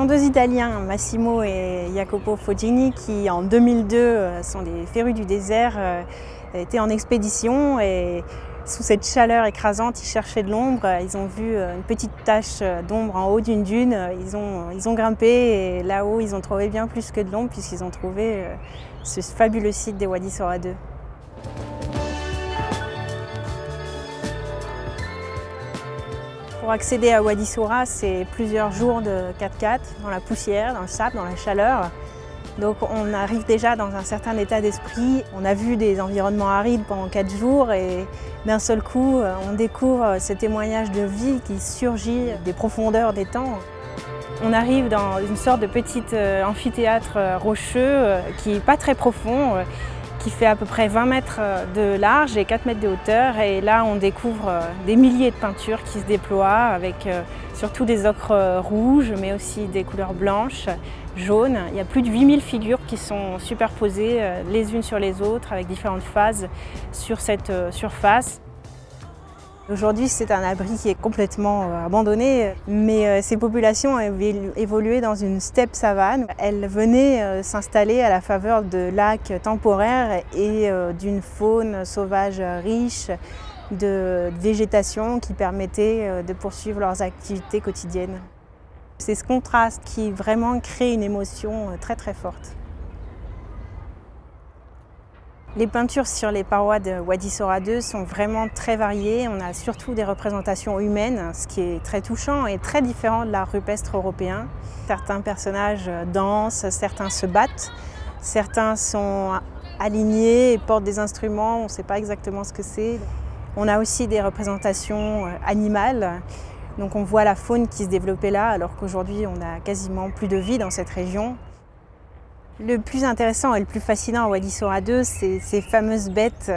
sont deux Italiens, Massimo et Jacopo Foggini, qui en 2002 sont des férus du désert, étaient en expédition et sous cette chaleur écrasante, ils cherchaient de l'ombre. Ils ont vu une petite tache d'ombre en haut d'une dune. Ils ont grimpé et là-haut, ils ont trouvé bien plus que de l'ombre puisqu'ils ont trouvé ce fabuleux site des Wadi Sora II. Pour accéder à Wadi Sora, c'est plusieurs jours de 4x4 dans la poussière, dans le sable, dans la chaleur. Donc on arrive déjà dans un certain état d'esprit. On a vu des environnements arides pendant 4 jours et d'un seul coup, on découvre ce témoignage de vie qui surgit des profondeurs des temps. On arrive dans une sorte de petit amphithéâtre rocheux qui n'est pas très profond, qui fait à peu près 20 mètres de large et 4 mètres de hauteur. Et là, on découvre des milliers de peintures qui se déploient avec surtout des ocres rouges, mais aussi des couleurs blanches, jaunes. Il y a plus de 8000 figures qui sont superposées les unes sur les autres avec différentes phases sur cette surface. Aujourd'hui, c'est un abri qui est complètement abandonné, mais ces populations ont évolué dans une steppe savane. Elles venaient s'installer à la faveur de lacs temporaires et d'une faune sauvage riche, de végétation qui permettait de poursuivre leurs activités quotidiennes. C'est ce contraste qui vraiment crée une émotion très très forte. Les peintures sur les parois de Wadi Sora II sont vraiment très variées. On a surtout des représentations humaines, ce qui est très touchant et très différent de l'art rupestre européen. Certains personnages dansent, certains se battent, certains sont alignés et portent des instruments, on ne sait pas exactement ce que c'est. On a aussi des représentations animales. Donc on voit la faune qui se développait là, alors qu'aujourd'hui on a quasiment plus de vie dans cette région. Le plus intéressant et le plus fascinant à Wadi Sora II, c'est ces fameuses bêtes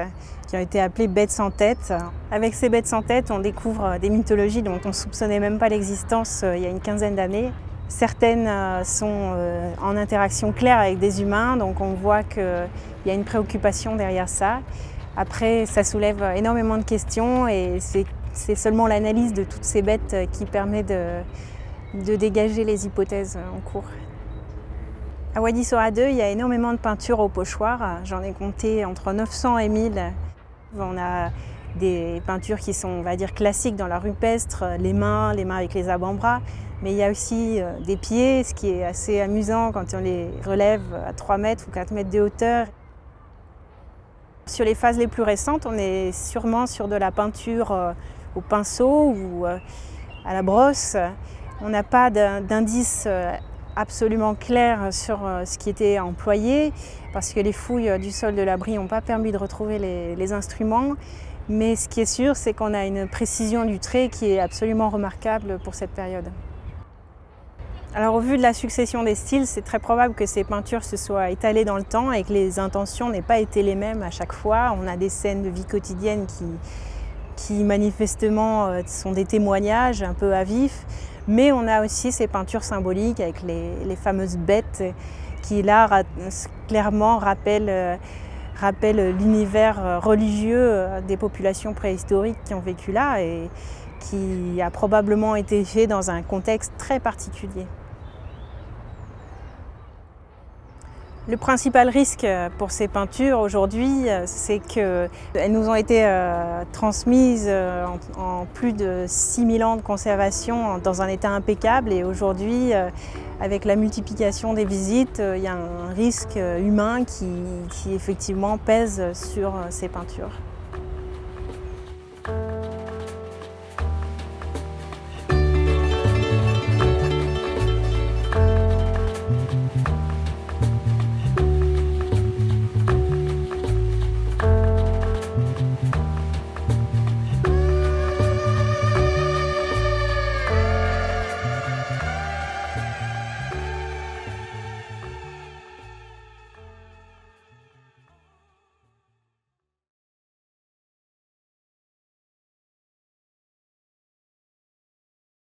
qui ont été appelées bêtes sans tête. Avec ces bêtes sans tête, on découvre des mythologies dont on ne soupçonnait même pas l'existence il y a une quinzaine d'années. Certaines sont en interaction claire avec des humains, donc on voit qu'il y a une préoccupation derrière ça. Après, ça soulève énormément de questions et c'est seulement l'analyse de toutes ces bêtes qui permet de dégager les hypothèses en cours. À Wadi Sora II, il y a énormément de peintures au pochoir. J'en ai compté entre 900 et 1000. On a des peintures qui sont, on va dire, classiques dans l'art rupestre, les mains avec les avant-bras. Mais il y a aussi des pieds, ce qui est assez amusant quand on les relève à 3 mètres ou 4 mètres de hauteur. Sur les phases les plus récentes, on est sûrement sur de la peinture au pinceau ou à la brosse. On n'a pas d'indice absolument clair sur ce qui était employé parce que les fouilles du sol de l'abri n'ont pas permis de retrouver les instruments. Mais ce qui est sûr, c'est qu'on a une précision du trait qui est absolument remarquable pour cette période. Alors au vu de la succession des styles, c'est très probable que ces peintures se soient étalées dans le temps et que les intentions n'aient pas été les mêmes à chaque fois. On a des scènes de vie quotidienne qui manifestement sont des témoignages un peu à vif. Mais on a aussi ces peintures symboliques avec les fameuses bêtes qui là clairement rappellent l'univers religieux des populations préhistoriques qui ont vécu là et qui a probablement été fait dans un contexte très particulier. Le principal risque pour ces peintures aujourd'hui, c'est qu'elles nous ont été transmises en plus de 6000 ans de conservation dans un état impeccable et aujourd'hui, avec la multiplication des visites, il y a un risque humain qui effectivement pèse sur ces peintures.